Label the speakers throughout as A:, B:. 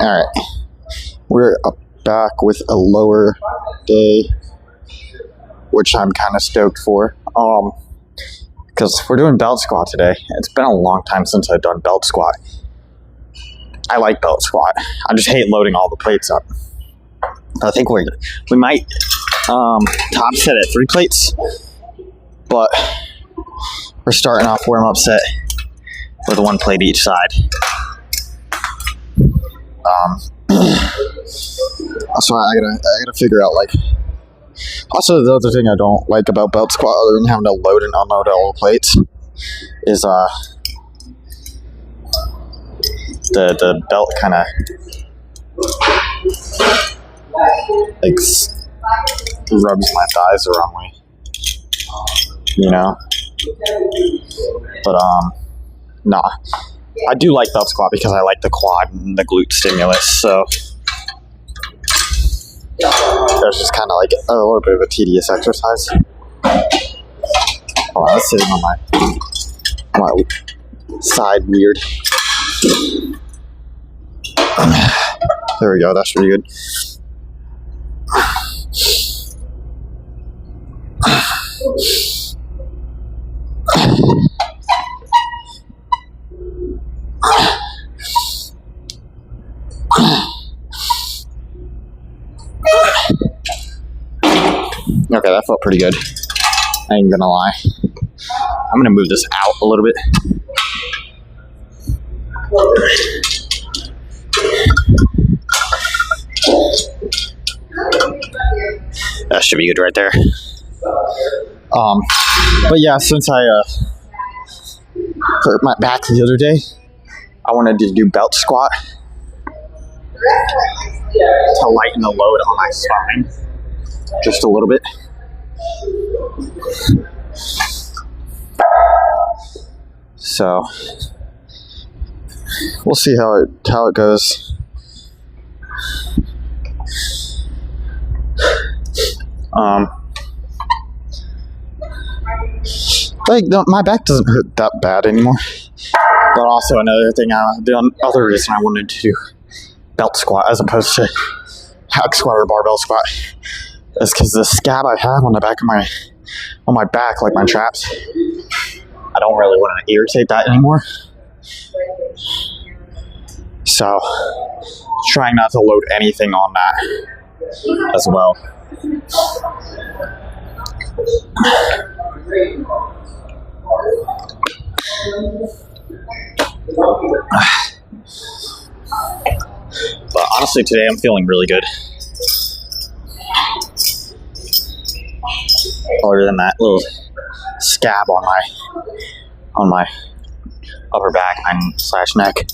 A: Alright, we're back with a lower day, which I'm kind of stoked for, because we're doing belt squat today. It's been a long time since I've done belt squat. I like belt squat. I just hate loading all the plates up. I think we might top set at 3 plates, but we're starting off warm-up set with 1 plate each side. So I gotta figure out, like, also the other thing I don't like about belt squat, other than having to load and unload all the plates, is the belt kind of like rubs my thighs the wrong way, you know. But nah, I do like belt squat because I like the quad and the glute stimulus. So that's just kind of like a little bit of a tedious exercise. Hold on, I was sitting on my side weird. There we go. That's pretty good. Okay, that felt pretty good. I ain't gonna lie. I'm gonna move this out a little bit. That should be good right there. But yeah, since I hurt my back the other day, I wanted to do belt squat to lighten the load on my spine just a little bit. So we'll see how it goes. Like, my back doesn't hurt that bad anymore. But also another thing, the other reason I wanted to do belt squat as opposed to hack squat or barbell squat is because the scab I have on the back of my back, like my traps, I don't really want to irritate that anymore. So, trying not to load anything on that as well. But honestly, today I'm feeling really good. Other than that little scab on my upper back and / neck.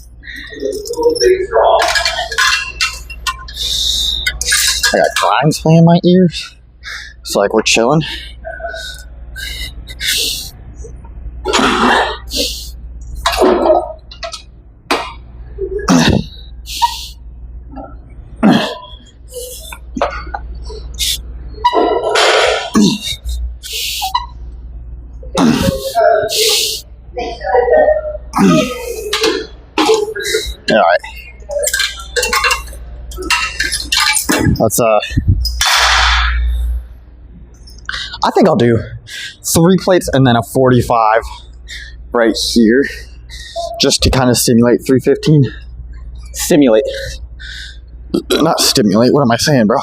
A: I got Grimes playing in my ears. It's like we're chilling. Alright. Let's I think I'll do 3 plates and then a 45 right here, just to kind of stimulate 315. Stimulate. Not stimulate, what am I saying, bro?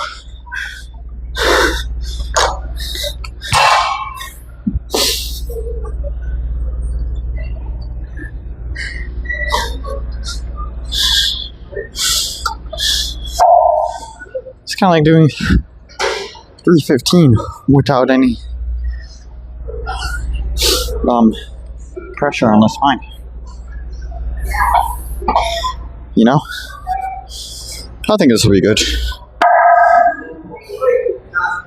A: It's kind of like doing 315 without any pressure on the spine. You know? I think this will be good.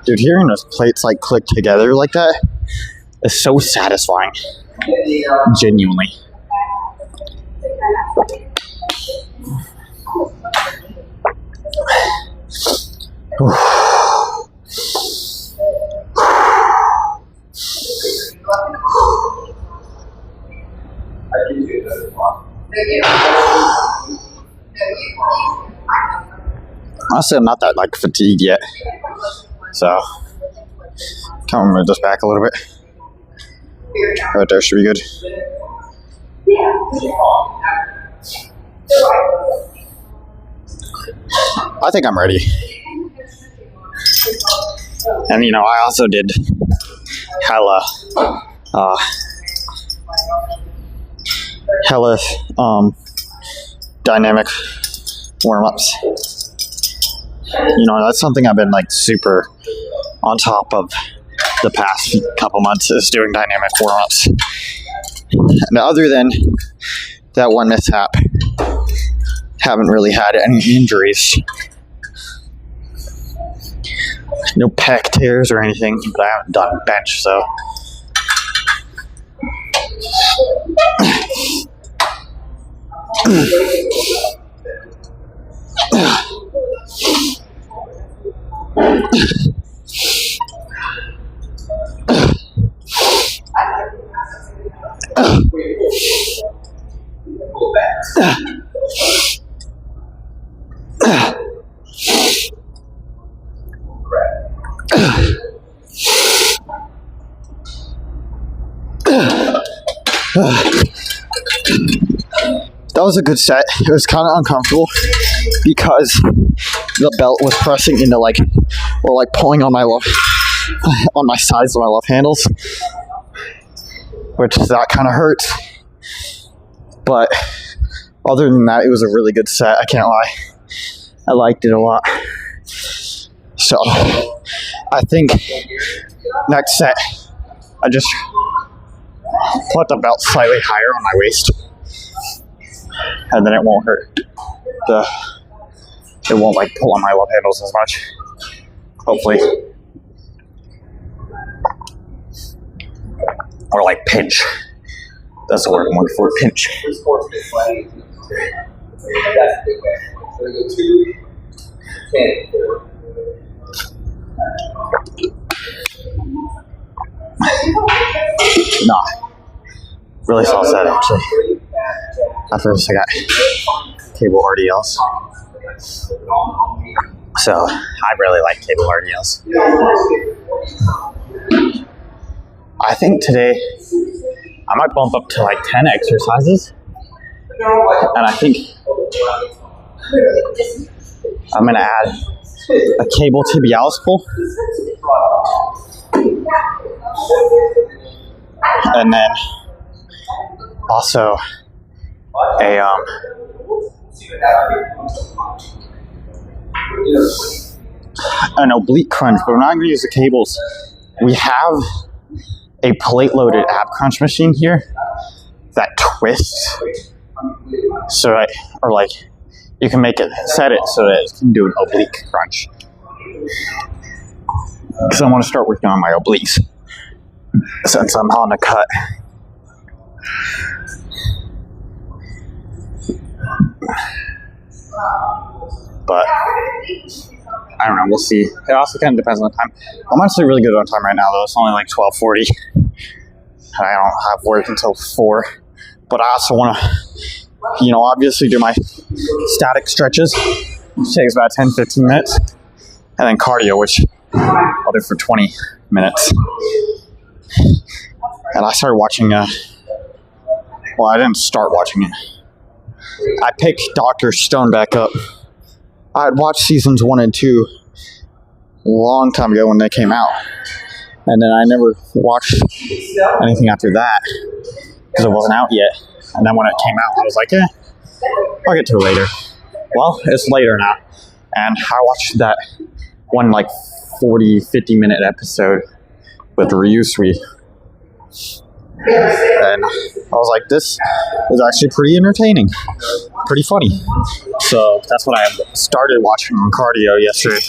A: Dude, hearing those plates like click together like that is so satisfying. Genuinely. Honestly, I'm not that like fatigued yet, so kind of move this back a little bit. Right there should be good. I think I'm ready. And you know, I also did hella dynamic warm-ups. You know, that's something I've been like super on top of the past couple months, is doing dynamic warm-ups. And other than that one mishap, haven't really had any injuries. No pec tears or anything, but I haven't done bench, so. That was a good set. It was kind of uncomfortable because the belt was pressing into like, or like pulling on my on my sides of my love handles, which that kind of hurts. But other than that, it was a really good set. I can't lie. I liked it a lot. So I think next set, I just put the belt slightly higher on my waist, and then it won't hurt. It won't like pull on my love handles as much. Hopefully. Or like pinch. That's the word I'm looking for, pinch. Nah. Really saw that actually. After this I got cable RDLs. So I really like cable RDLs. I think today I might bump up to like 10 exercises. And I think I'm gonna add a cable tibialis pull. And then also an oblique crunch, but we're not going to use the cables. We have a plate-loaded ab crunch machine here that twists, so or like you can make it, set it so that it can do an oblique crunch. Because I want to start working on my obliques since I'm on a cut. But I don't know, we'll see. It also kind of depends on the time. I'm honestly really good on time right now though. It's only like 12:40. I don't have work until 4. But I also want to, you know, obviously do my static stretches, which takes about 10-15 minutes. And then cardio, which I'll do for 20 minutes. And I started watching, well, I didn't start watching it. I picked Dr. Stone back up. I had watched seasons 1 and 2 a long time ago when they came out. And then I never watched anything after that because it wasn't out yet. And then when it came out, I was like, I'll get to it later. Well, it's later now. And I watched that one like 40-50 minute episode with Ryusui. And I was like, this is actually pretty entertaining, pretty funny. So that's what I started watching on cardio yesterday,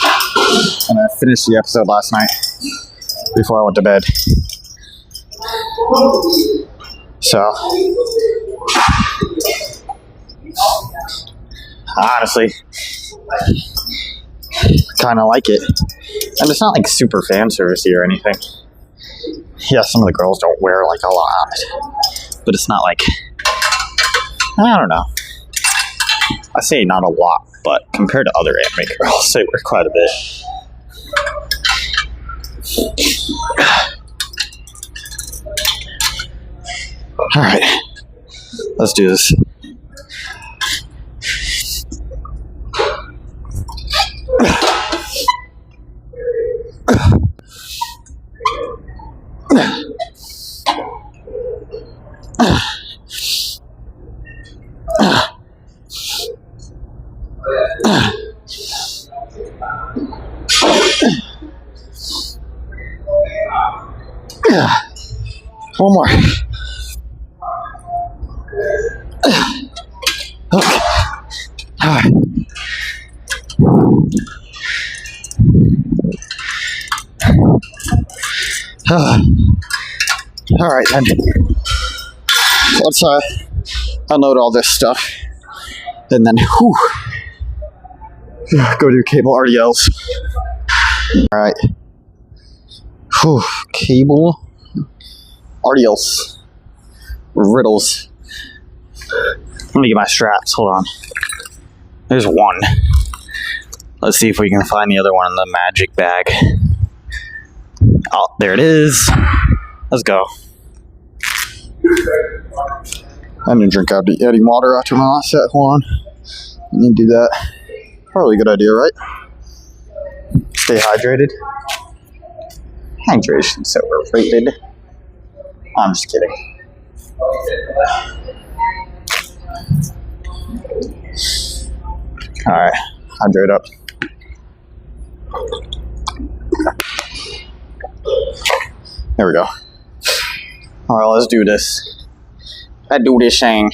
A: and I finished the episode last night before I went to bed. So honestly, kind of like it, and it's not like super fan servicey or anything. Yeah, some of the girls don't wear like a lot, but it's not like, I don't know. I say not a lot. but compared to other ant maker, I'll say we're quite a bit. All right, let's do this. One more. Okay. All right. All right, then. Let's unload all this stuff, and then go do cable RDLs. All right. Cable RDLs. Riddles. Let me get my straps. Hold on. There's one. Let's see if we can find the other one in the magic bag. Oh, there it is. Let's go. I need to drink out the adding water after my last set. Hold on. I need to do that. Probably a good idea, right? Stay hydrated. Hydration's overrated. I'm just kidding. Alright, hydrate up. There we go. Alright, let's do this. Let's do this thing.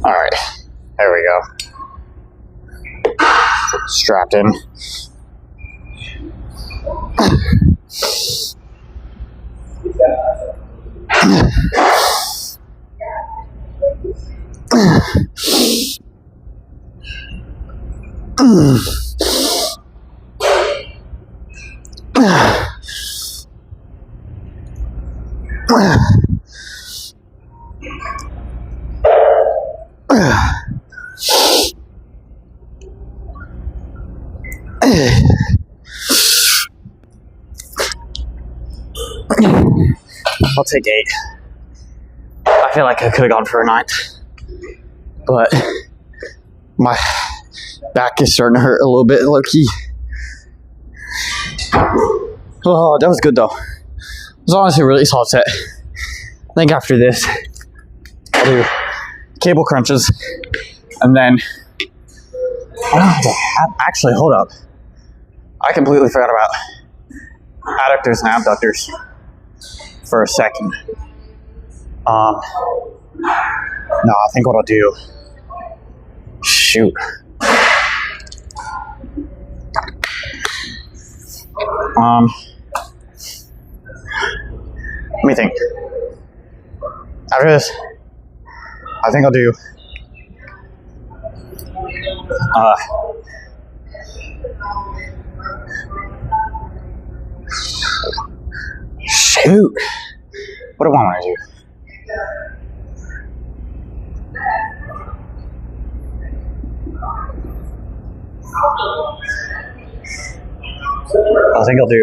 A: Alright, there we go. Strapped in. I'll take 8. I feel like I could have gone for a 9, but my back is starting to hurt a little bit, low key. Oh, that was good though. It was honestly a really solid set. I think after this, I'll do cable crunches, and then actually, hold up. I completely forgot about adductors and abductors for a second. No, I think what I'll do. Shoot. Let me think. After this, I think I'll do shoot. What do I want to do? I think I'll do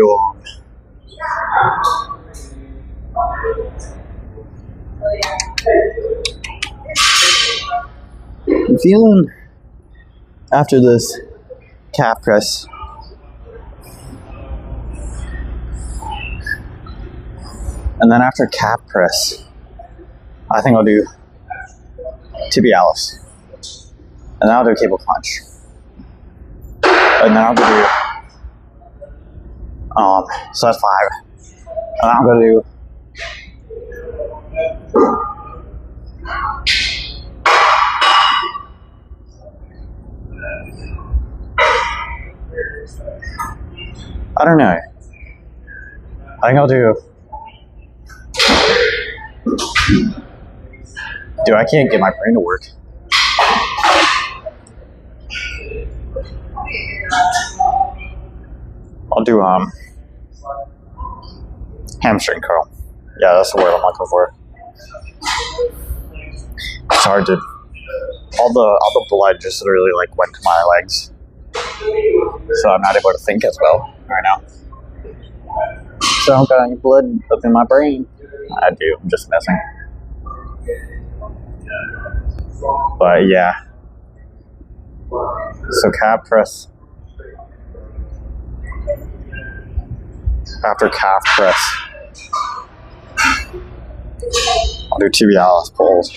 A: I'm feeling after this calf press and then after calf press I think I'll do tibialis and then I'll do cable crunch and then I'll do so that's 5 and then I'm gonna do I don't know. I think I'll do... Dude, I can't get my brain to work. I'll do, hamstring curl. Yeah, that's the word I'm looking for. It's hard to... All the blood just literally, like, went to my legs. So I'm not able to think as well right now. So I don't got any blood up in my brain. I do, I'm just messing. But yeah. So calf press. After calf press, I'll do tibialis pulls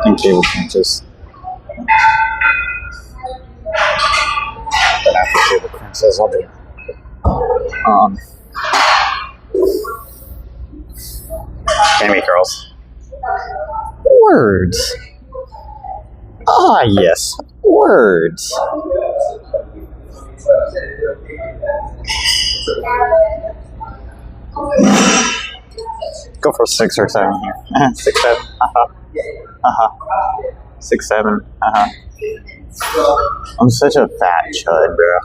A: and cable crunches. Then after cable crunches, I'll do hammy curls. Words. Ah, yes, words. Go for 6 or 7 here. 6, 7. 6, 7. I'm such a fat chud, bro.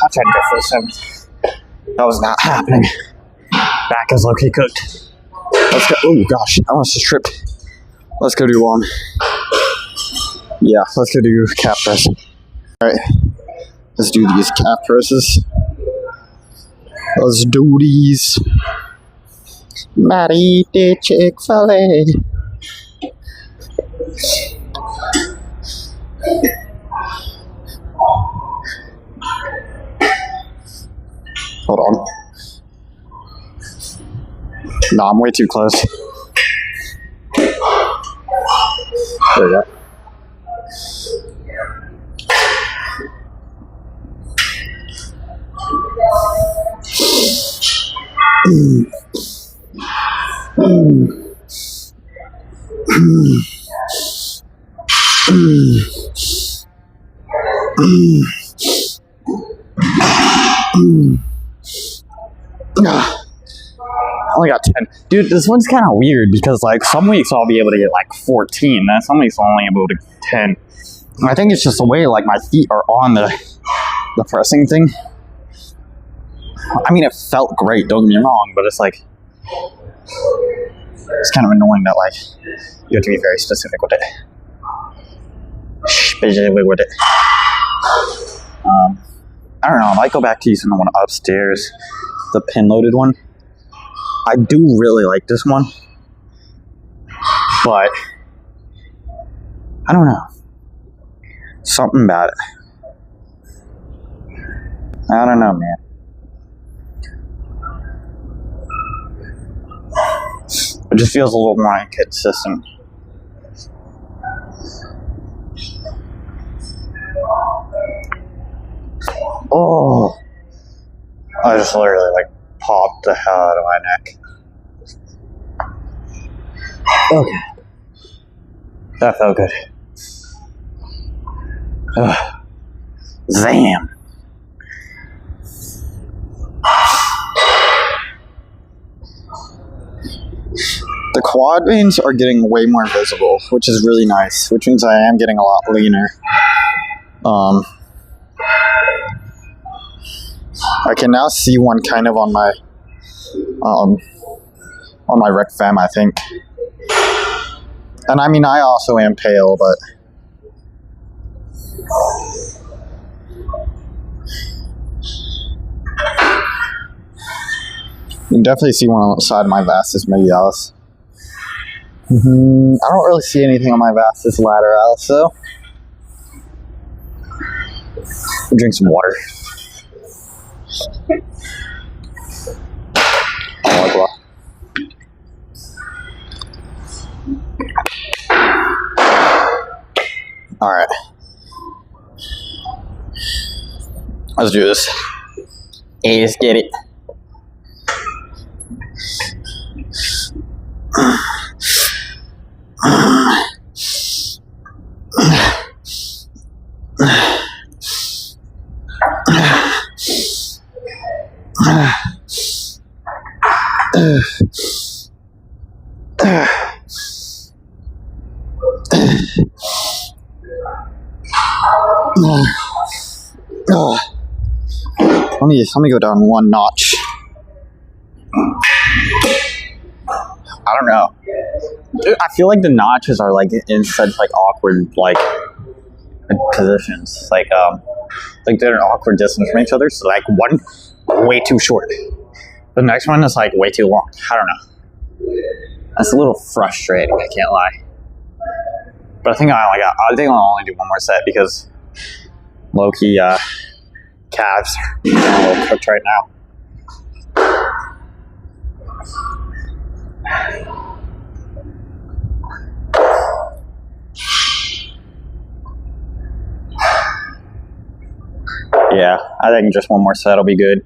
A: I tried to go for a 7. That was not happening. Back is low-key cooked. Let's go. Oh gosh, I almost just tripped. Let's go do one. Yeah, let's go do calf press. Alright, let's do these calf presses. Let's do these. Maddie did Chick-fil-A. Hold on. No, I'm way too close. There we go. I only got 10. Dude, this one's kind of weird because, like, some weeks I'll be able to get, like, 14. Then some weeks I'll only able to get 10. And I think it's just the way, like, my feet are on the pressing thing. I mean, it felt great, don't get me wrong, but it's, like, it's kind of annoying that, like, you have to be very specific with it. Specific with it. I don't know, I might go back to using the one upstairs, the pin-loaded one. I do really like this one, but I don't know. Something about it. I don't know, man. It just feels a little more inconsistent. Oh, I just literally like popped the hell out of my neck. Okay, that felt good. Damn. The quad veins are getting way more visible, which is really nice, which means I am getting a lot leaner. I can now see one kind of on my rec fem, I think. And I mean, I also am pale, but you can definitely see one on the side of my vastus medialis. I don't really see anything on my vastus lateralis, so I'll drink some water. All right, let's do this. Hey, let's get it. Let me go down one notch. I don't know. I feel like the notches are like in such like awkward like positions. Like they're an awkward distance from each other. So like one way too short. The next one is like way too long. I don't know. That's a little frustrating, I can't lie. But I think I'll only do one more set because low-key calves are a little cooked right now. Yeah, I think just one more set will be good.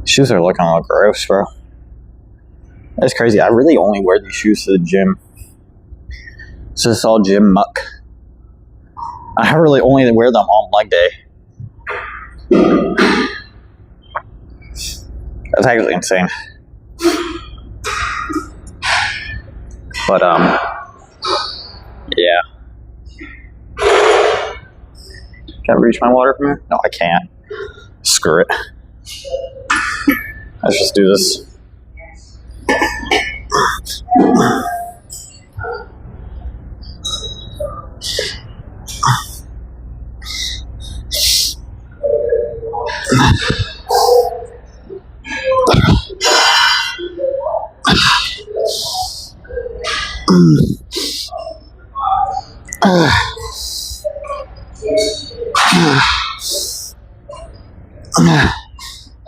A: Shoes are looking a little gross, bro. That's crazy. I really only wear these shoes to the gym. It's just all gym muck. I really only wear them on leg day. That's actually insane. But, yeah. Can I reach my water from here? No, I can't. Screw it. Let's just do this.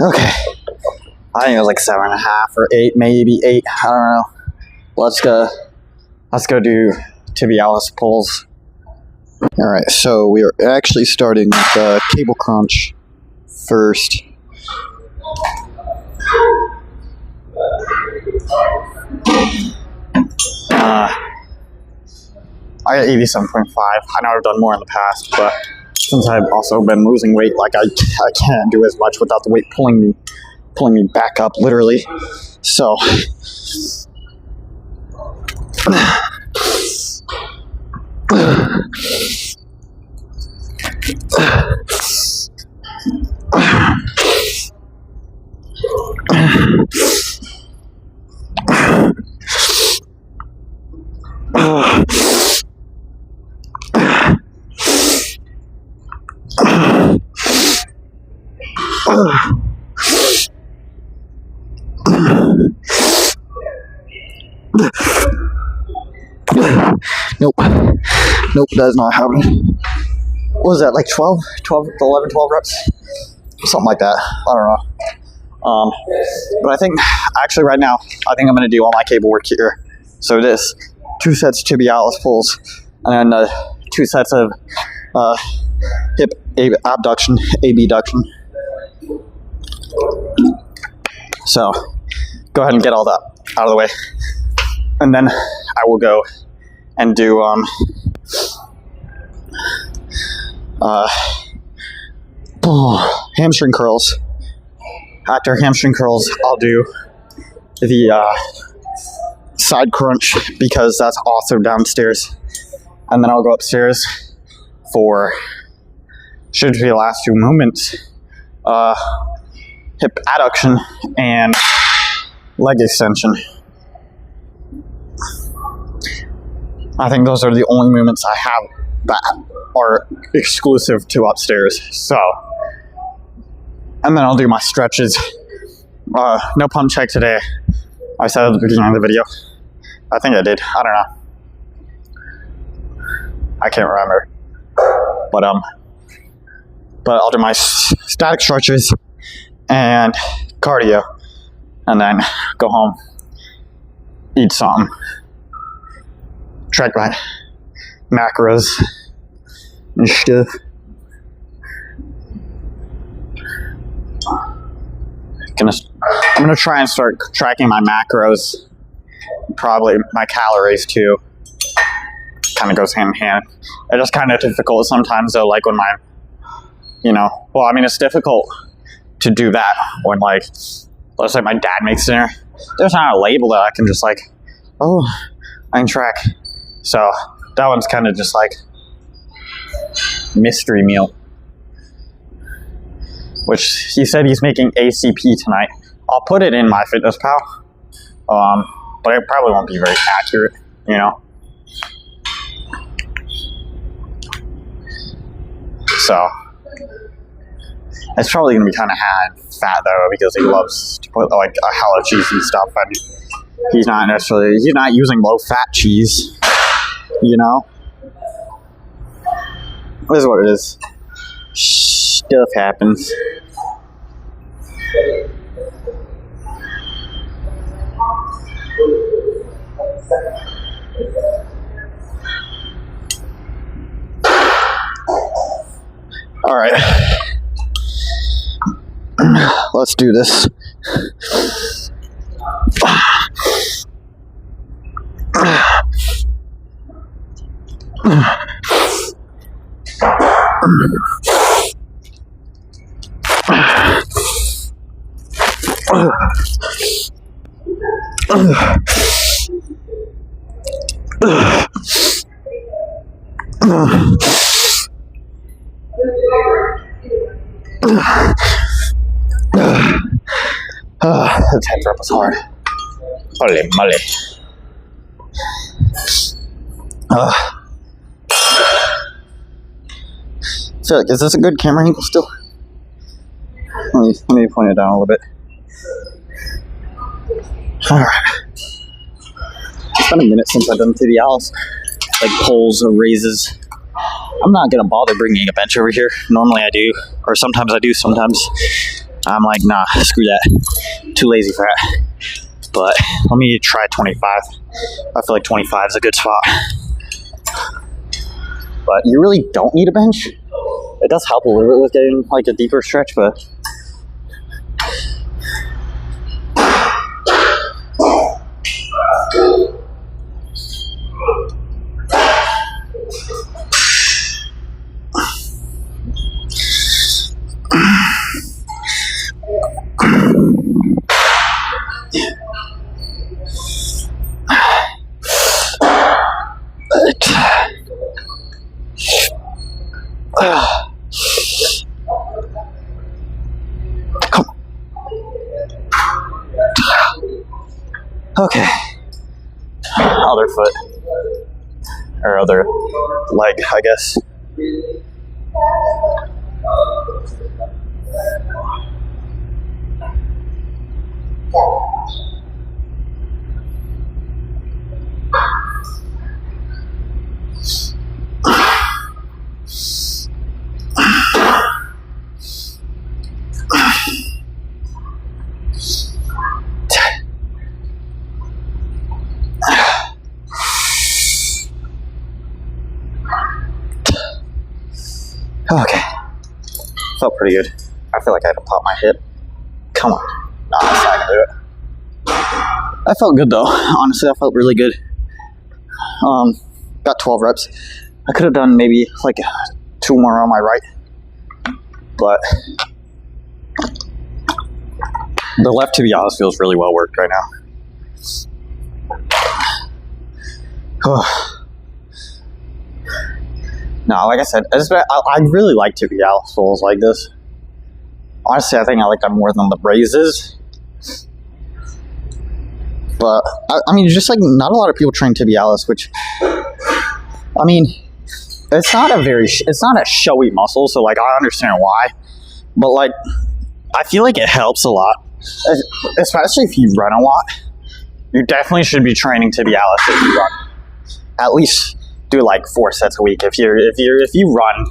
A: Okay. I think it was like 7.5 or 8, maybe 8. I don't know. Let's go do tibialis pulls. All right, so we are actually starting with cable crunch first. I got 87.5. I know I've done more in the past, but since I've also been losing weight, like I can't do as much without the weight pulling me back up, literally. So Nope, that's not happening. What was that, like 11, 12 reps? Something like that. I don't know. But I think, actually right now, I think I'm going to do all my cable work here. So this, 2 sets tibialis pulls, and then 2 sets of hip abduction, abduction. So, go ahead and get all that out of the way. And then I will go and do hamstring curls. After hamstring curls, I'll do the side crunch because that's also downstairs. And then I'll go upstairs for, should be the last 2 movements, hip adduction and leg extension. I think those are the only movements I have that are exclusive to upstairs. So, and then I'll do my stretches. No pump check today. I said at the beginning of the video. I think I did. I don't know. I can't remember. But I'll do my static stretches and cardio, and then go home, eat something, track my macros and stuff. I'm gonna try and start tracking my macros, probably my calories too. Kind of goes hand in hand. It's just kind of difficult sometimes though, like when my, well, I mean, it's difficult to do that when, like, let's say my dad makes dinner. There's not a label that I can just like, oh, I can track. So that one's kind of just like mystery meal. Which he said he's making ACP tonight. I'll put it in MyFitnessPal, but it probably won't be very accurate, So it's probably gonna be kind of fat though, because he loves to put like a hella cheese and stuff, and he's not using low fat cheese, This is what it is. Stuff happens. All right, let's do this. The 10th rep was hard. Holy moly. So, is this a good camera angle still? Let me point it down a little bit. Alright. It's been a minute since I've done tibialis, like pulls or raises. I'm not gonna bother bringing a bench over here. Normally I do, or sometimes I do, sometimes I'm like, nah, screw that. Too lazy for that. But let me try 25. I feel like 25 is a good spot. But you really don't need a bench. It does help a little bit with getting like a deeper stretch, but okay. Other foot. Or other leg, I guess. Okay. Felt pretty good. I feel like I had to pop my hip. Come on. No, that's not gonna do it. I felt good though. Honestly, I felt really good. Got 12 reps. I could have done maybe like 2 more on my right. But the left, to be honest, feels really well worked right now. No, like I said, I really like tibial pulls like this. Honestly, I think I like them more than the raises. But, I mean, just like not a lot of people train tibialis, which, I mean, it's not a showy muscle, so like I understand why. But like, I feel like it helps a lot, especially if you run a lot. you definitely should be training tibialis if you run. At least do like 4 sets a week. If you run,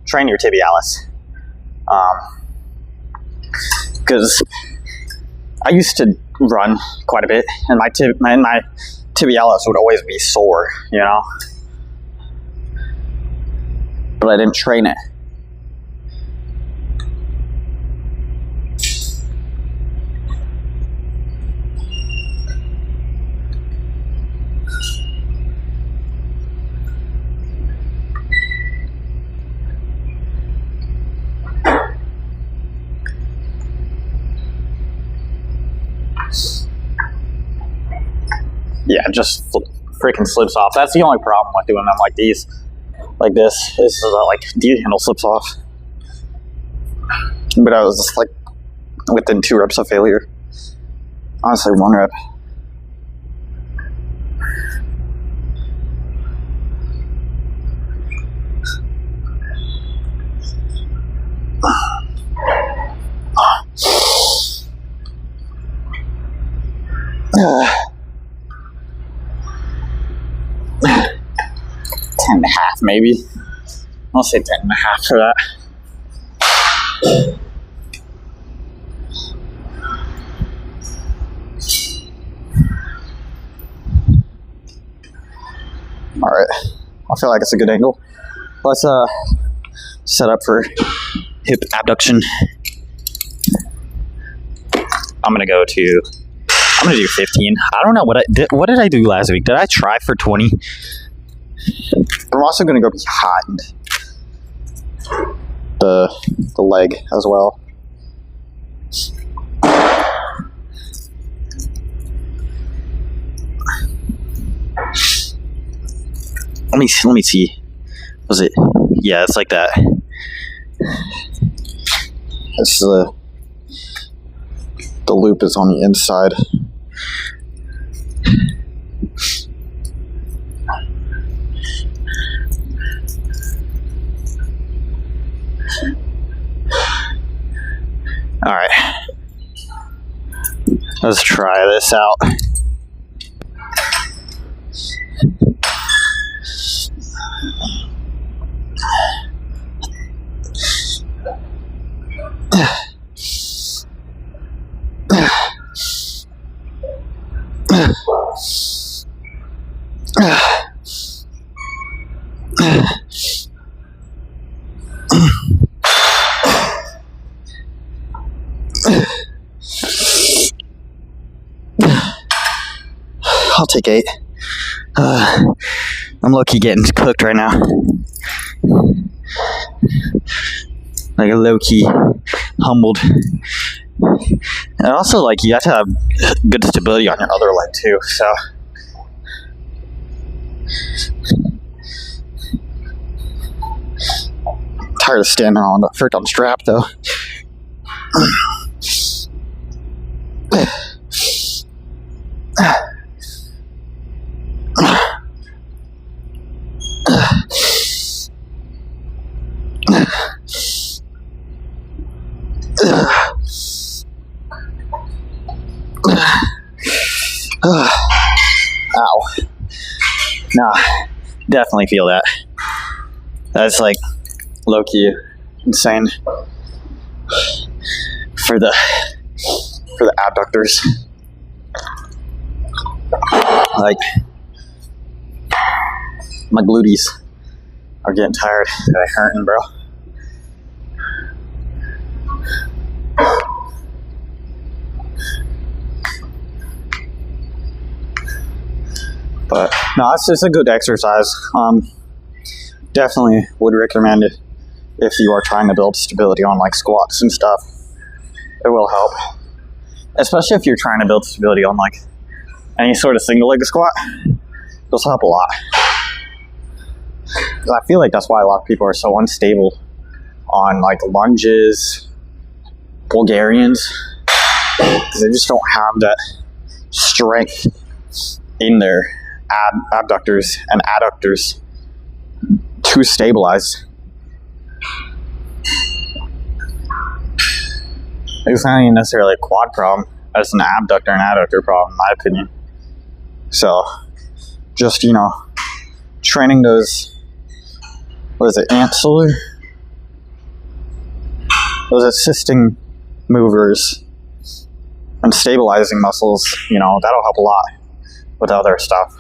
A: train your tibialis. Because I used to run quite a bit, and my tibialis would always be sore, you know. But I didn't train it. Yeah, it just freaking slips off. That's the only problem with doing them like these, like this. Is like the handle slips off. But I was just like within 2 reps of failure. Honestly, 1 rep. Ten and a half, maybe. I'll say 10 and a half for that. All right, I feel like it's a good angle. Let's set up for hip abduction. I'm gonna do 15. I don't know what what did I do last week? Did I try for 20? I'm also gonna go behind the leg as well. Let me see. Was it? Yeah, it's like that. This the loop is on the inside. All right, let's try this out. I'll take 8. I'm low-key getting cooked right now. Like a low-key humbled. And also, like, you have to have good stability on your other leg too, so. I'm tired of standing on the freaking strap though. Ow. Nah, definitely feel that. That's like low-key insane for the abductors. Like, my glutes are getting tired. They're hurting, bro. But no, it's just a good exercise. Definitely would recommend it if you are trying to build stability on like squats and stuff. It will help, especially if you're trying to build stability on like any sort of single leg squat. It'll help a lot. I feel like that's why a lot of people are so unstable on like lunges, Bulgarians, because they just don't have that strength in their abductors and adductors to stabilize. It's not even necessarily a quad problem. It's an abductor and adductor problem, in my opinion. So, just, training those, what is it, ancillary? Those assisting movers and stabilizing muscles, that'll help a lot with other stuff.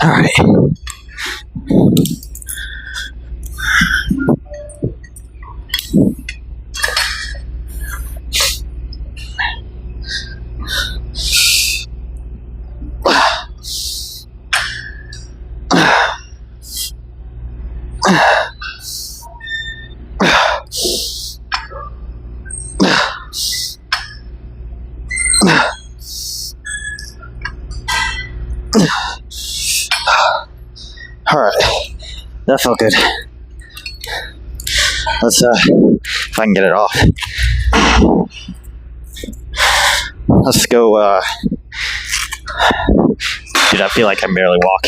A: All right. All right, that felt good. Let's if I can get it off. Let's go. Dude, I feel like I can barely walk.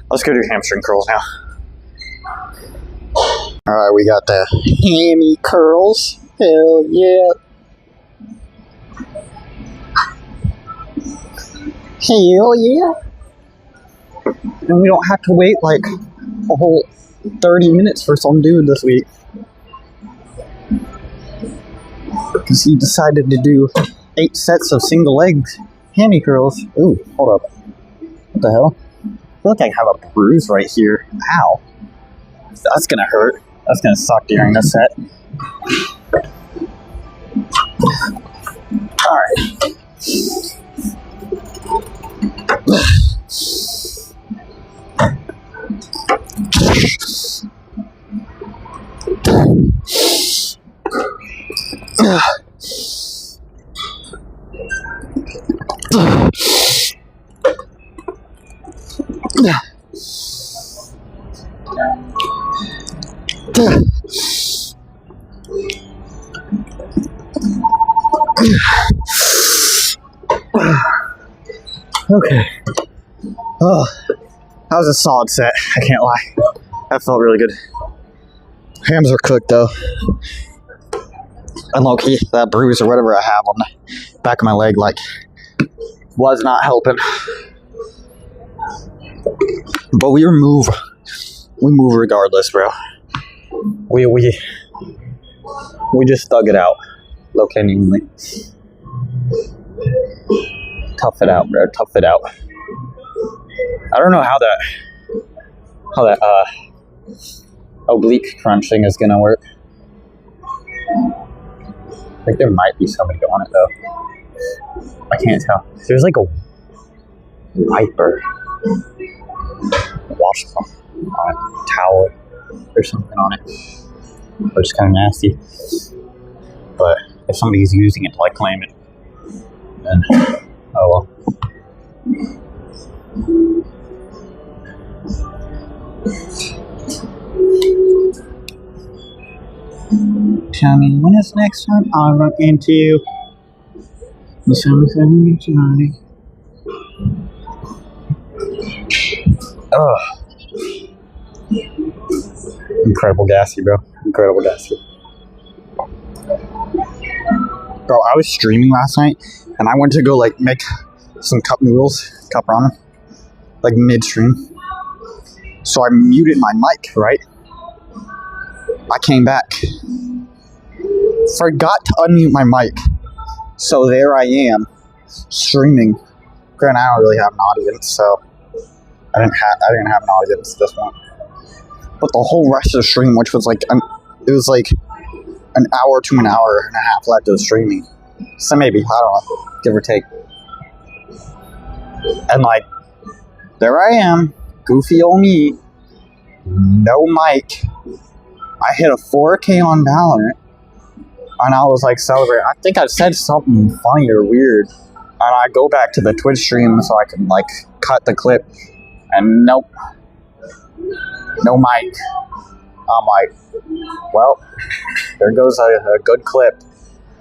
A: Let's go do hamstring curls now. All right, we got the hammy curls. Hell yeah. Hell yeah. And we don't have to wait like a whole 30 minutes for some dude this week. Because he decided to do 8 sets of single leg hammy curls. Ooh, hold up. What the hell? I feel like I have a bruise right here. Ow. That's gonna hurt. That's gonna suck during this set. Alright. Okay. Oh, that was a solid set. I can't lie. That felt really good. Hams are cooked though. And low-key, that bruise or whatever I have on the back of my leg, was not helping. But we move regardless, bro. We just thug it out. Low-key, tough it out, bro. Tough it out. I don't know how that oblique crunch thing is gonna work. I think there might be somebody on it though. I can't tell. There's like a wiper, washcloth on a towel or something on it, which is kind of nasty. But if somebody's using it to claim it, then oh well. Tell me when is next time I'll run into you. The summer tonight. Oh. Incredible gassy, bro. Incredible gassy. Bro, I was streaming last night and I went to go make some cup noodles, cup ramen, midstream. So I muted my mic, right? I came back. Forgot to unmute my mic. So there I am, streaming. Granted, I don't really have an audience, so I didn't have an audience this one. But the whole rest of the stream, which was an hour to an hour and a half left of streaming. So maybe, I don't know, give or take. And there I am, goofy old me, no mic. I hit a 4K on Valorant, and I was like celebrating. I think I said something funny or weird, and I go back to the Twitch stream so I can like cut the clip, and nope, no mic. I'm like, well, there goes a good clip,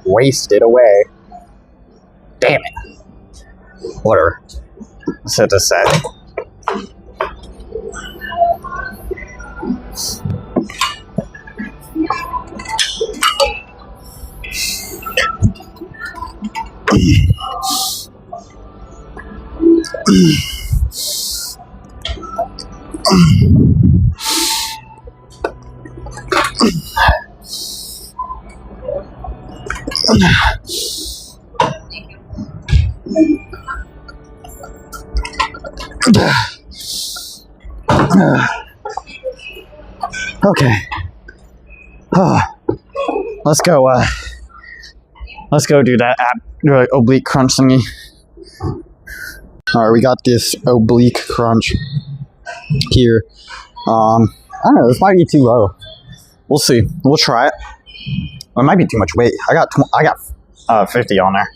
A: wasted away. Damn it. Whatever. So to say. Okay. Let's go. Let's go do that oblique crunch thingy. All right, we got this oblique crunch here. I don't know. This might be too low. We'll see. We'll try it. It might be too much weight. I got 50 on there,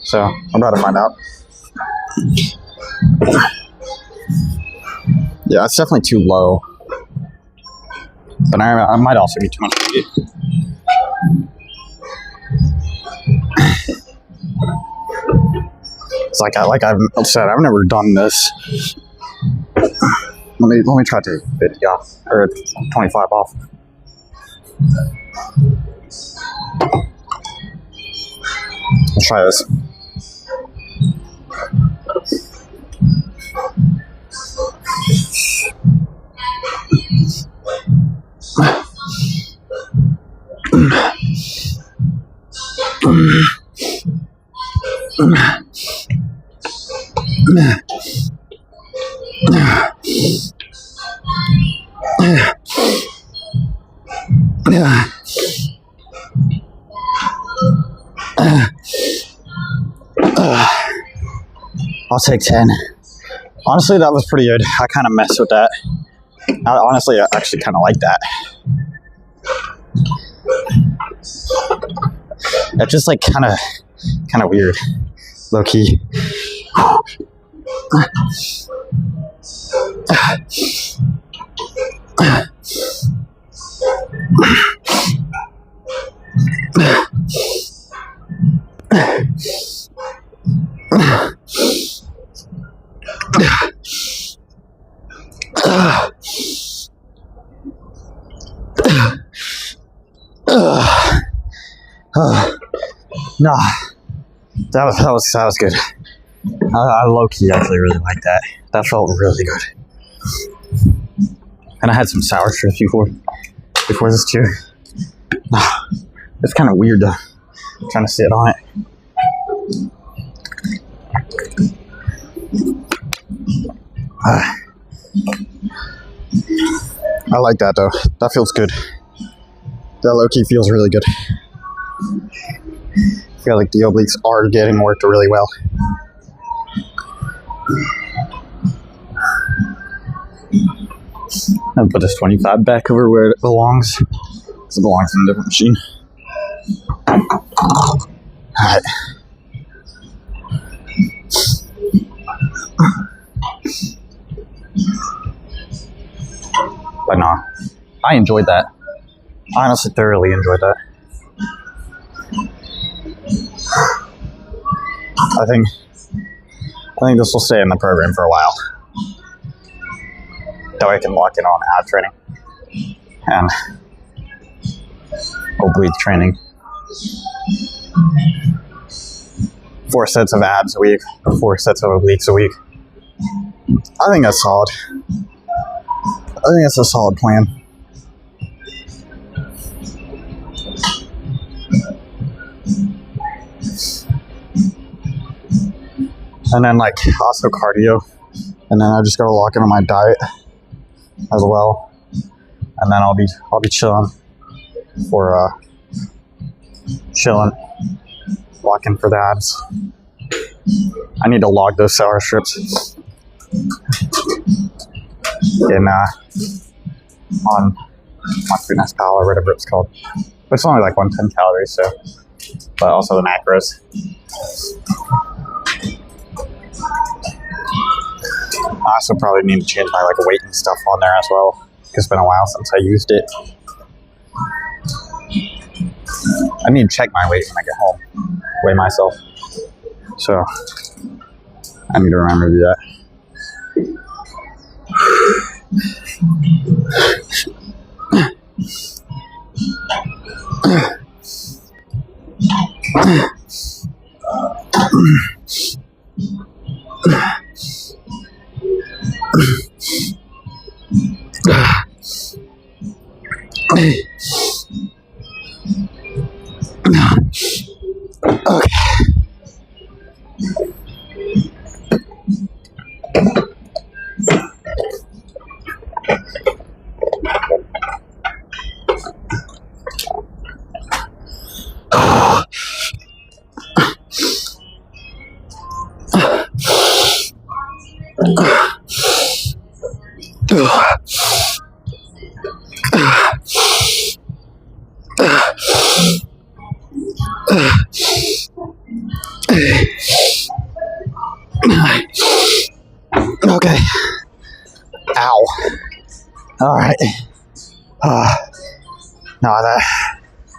A: so I'm about to find out. Yeah, it's definitely too low. But I might also be too much weight. It's like I've said, I've never done this. Let me try to 50 off or 25 off. Let's try this. I'll take 10. Honestly, that was pretty good. I kind of messed with that. I actually kind of like that. That's just like kind of weird, low key. Nah, that was good. I low key actually really like that. That felt really good. And I had some sour strips before this too. It's kind of weird to trying to sit on it. I like that though. That feels good. That low key feels really good. I feel like the obliques are getting worked really well. I'll put this 25 back over where it belongs. Because it belongs in a different machine. Alright. But nah, I enjoyed that. I honestly thoroughly enjoyed that. I think this will stay in the program for a while. That way I can lock in on ab training and oblique training. 4 sets of abs a week, or 4 sets of obliques a week. I think that's solid. I think that's a solid plan. And then like also cardio, and then I just gotta lock into my diet as well, and then I'll be chilling for locking for the abs. I need to log those sour strips in on MyFitnessPal or whatever it's called. It's only like 110 calories, so, but also the macros. I also probably need to change my like weight and stuff on there as well. It's been a while since I used it. I need to check my weight when I get home. Weigh myself. So I need to remember to do that. Okay. Okay. Ow. All right. No,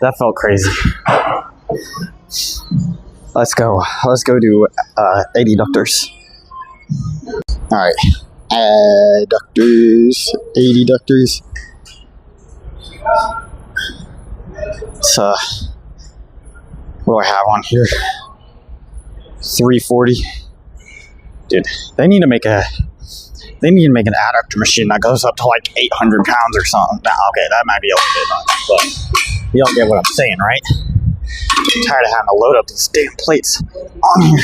A: that felt crazy. Let's go. Let's go do adductors. All right. Adductors. Adductors. So, what do I have on here? 340. Dude, they need to make an adductor machine that goes up to like 800 pounds or something. Nah, okay, that might be a little bit much, but you don't get what I'm saying, right? I'm tired of having to load up these damn plates on here.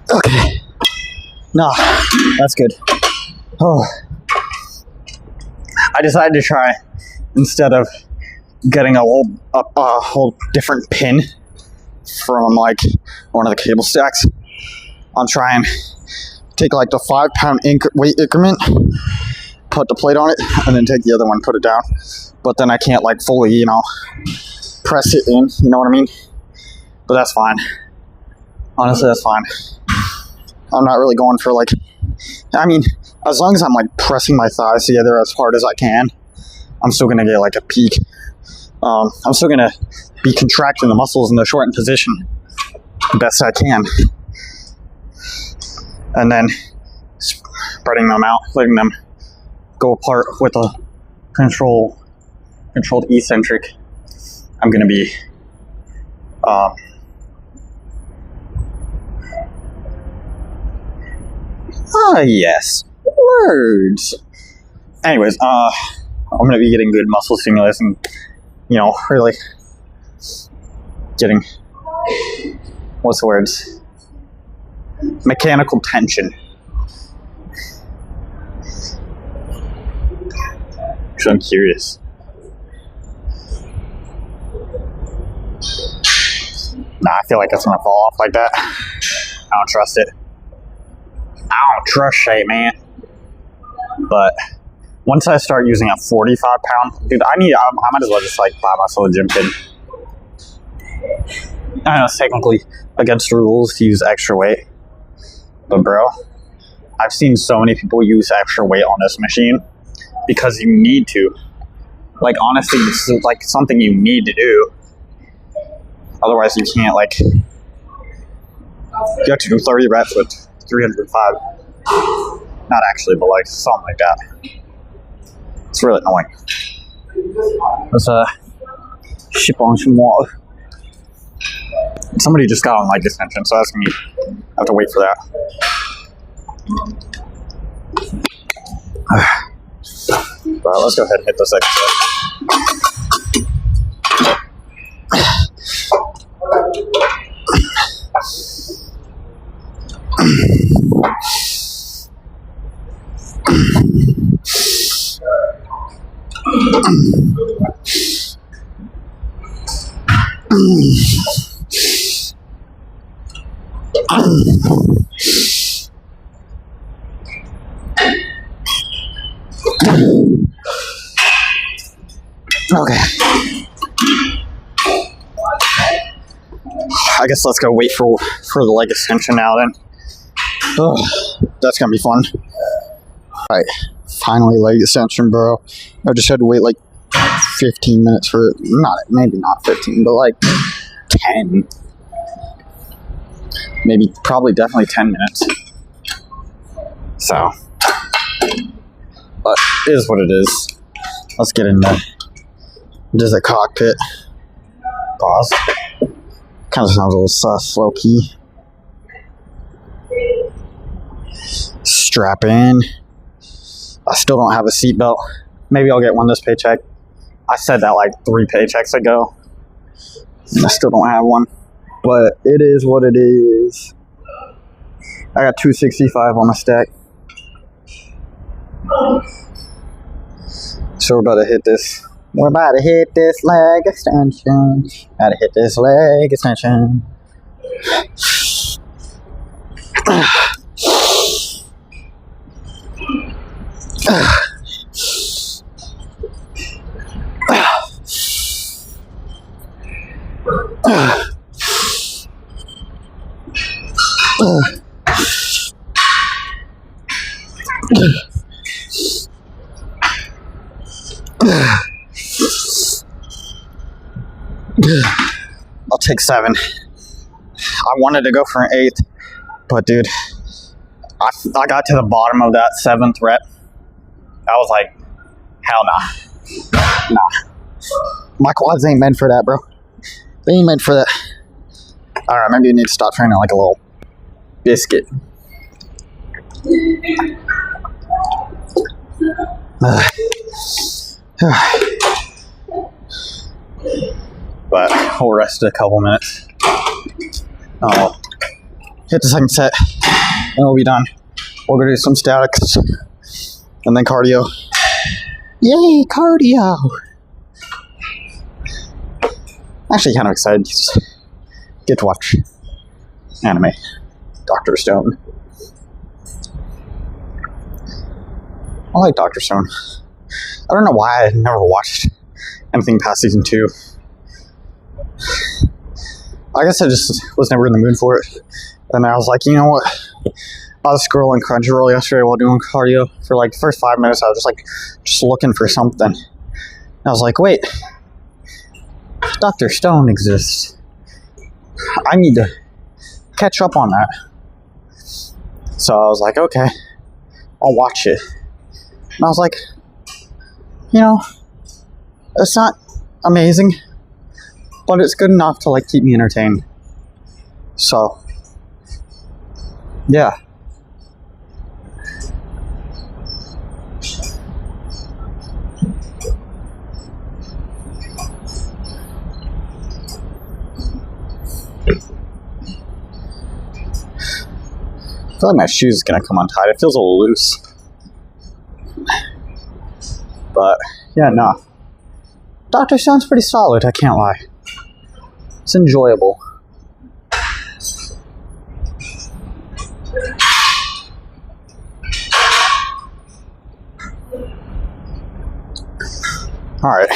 A: Okay. No, that's good. Oh. I decided to try, instead of getting a whole different pin from like one of the cable stacks, I'll try and take like the 5 pound weight increment, put the plate on it, and then take the other one, put it down. But then I can't like fully, press it in, you know what I mean? But that's fine. Honestly, that's fine. I'm not really going for like, as long as I'm like pressing my thighs together as hard as I can, I'm still gonna get like a peak. I'm still gonna be contracting the muscles in the shortened position the best I can. And then spreading them out, letting them go apart with a controlled eccentric. I'm gonna be yes, words. Anyways, I'm gonna be getting good muscle stimulus and really getting, what's the words? Mechanical tension. So I'm curious. Nah, I feel like it's gonna fall off like that. I don't trust it. I don't trust it, man. But once I start using a 45 pound, dude, I might as well just like buy myself a gym pin. I know it's technically against the rules to use extra weight, but bro, I've seen so many people use extra weight on this machine because you need to. Like, honestly, this is like something you need to do. Otherwise, you can't, like, you have to do 30 reps with 305. Not actually, but like something like that. It's really annoying. Let's ship on some water. Somebody just got on light extension, so that's gonna be, I have to wait for that. But let's go ahead and hit this exercise. Okay. I guess let's go wait for the leg extension now then. Ugh, that's gonna be fun. Alright, finally leg extension, bro. I just had to wait like 15 minutes for it. Maybe not 15, but like 10. Maybe, probably, definitely 10 minutes. So, but it is what it is. Let's get in there. There's a cockpit. Pause. Kind of sounds a little sus, low key. Strap in. I still don't have a seatbelt. Maybe I'll get one this paycheck. I said that like 3 paychecks ago. And I still don't have one. But it is what it is. I got 265 on my stack. So we're about to hit this. We're about to hit this leg extension. About to hit this leg extension. I'll take 7. I wanted to go for an 8th, but dude, I got to the bottom of that 7th rep. I was like, hell nah. Nah. My quads ain't meant for that, bro. They ain't meant for that. Alright, maybe you need to stop training like a little biscuit. But we'll rest a couple minutes. I'll hit the second set, and we'll be done. We'll go do some statics, and then cardio. Yay, cardio! Actually, kind of excited to just get to watch anime. Dr. Stone. I like Dr. Stone. I don't know why I never watched anything past season 2. I guess I just was never in the mood for it. And I was like, you know what? I was scrolling Crunchyroll yesterday while doing cardio. For like the first 5 minutes, I was just looking for something. And I was like, wait. Dr. Stone exists. I need to catch up on that. So I was like, okay. I'll watch it. And I was like, you know, it's not amazing, but it's good enough to like keep me entertained. So, yeah. I feel like my shoes is gonna come untied. It feels a little loose. But, yeah, no. Dr. Stone's pretty solid, I can't lie. It's enjoyable. Alright.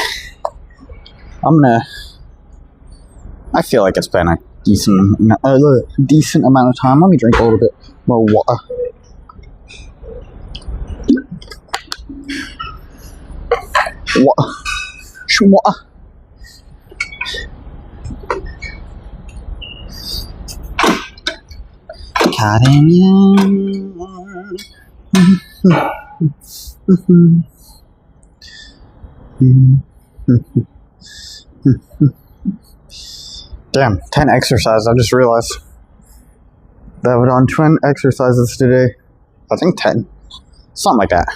A: I feel like it's been a decent amount of time. Let me drink a little bit more water. Water. Damn, 10 exercises. I just realized that I've done 10 exercises today. I think 10. Something like that.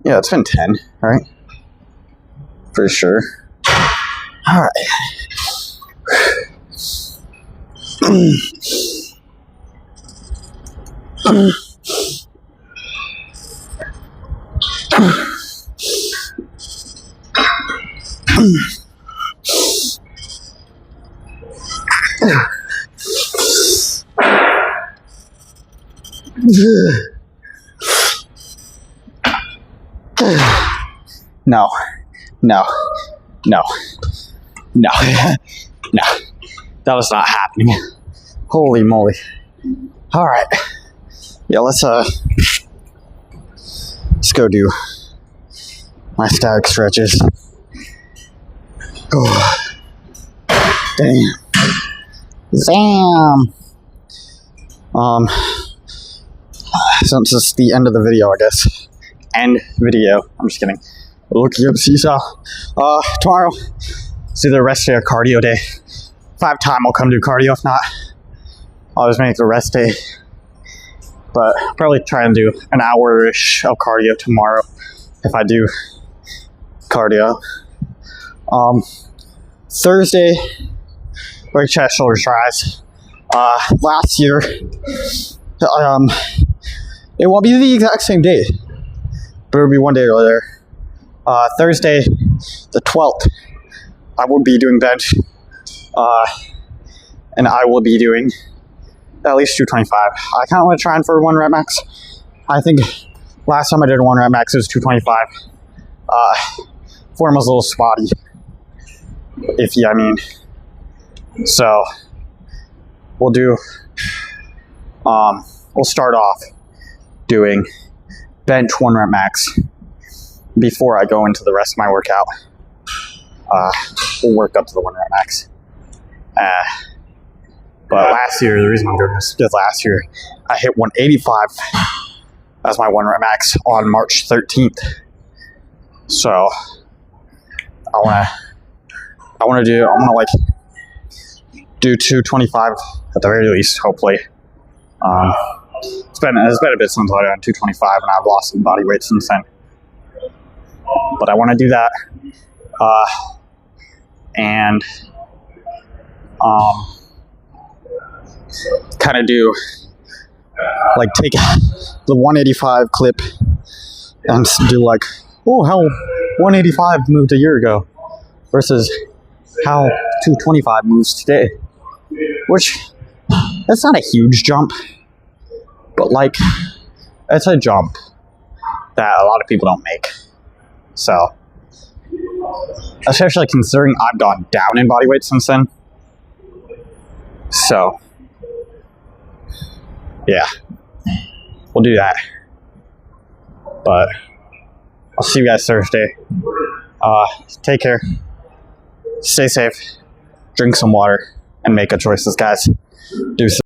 A: Yeah, it's been 10, right? For sure. Alright. No, no, no, no, no. That was not happening. Holy moly. All right. Yeah, let's go do my static stretches. Oh, damn. Zam. Since it's the end of the video, I guess. End video. I'm just kidding. Looking up seesaw. Tomorrow, it's either rest day or cardio day. If I have time, I'll come do cardio. If not, I'll just make it a rest day. But I'll probably try and do an hour-ish of cardio tomorrow if I do cardio. Thursday, leg, chest, shoulders, tries. Last year, it won't be the exact same day, but it'll be one day earlier. Thursday, the 12th, I will be doing bench, and I will be doing at least 225. I kind of want to try for 1 rep max. I think last time I did 1 rep max, it was 225. Form was a little spotty, if you, I mean. So, we'll do, we'll start off doing bench 1 rep max before I go into the rest of my workout. We'll work up to the 1 rep max. But last year, the reason I'm doing this is last year I hit 185 as my 1 rep max on March 13th. So I want to like do 225 at the very least, hopefully. It's been a bit since I've done 225, and I've lost some body weight since then. But I want to do that, and kind of do like take the 185 clip and do like, oh, how 185 moved a year ago versus how 225 moves today, which that's not a huge jump, but like it's a jump that a lot of people don't make. So, especially considering I've gone down in body weight since then. So, yeah, we'll do that. But I'll see you guys Thursday. Take care. Stay safe. Drink some water and make good choices, guys. Deuces.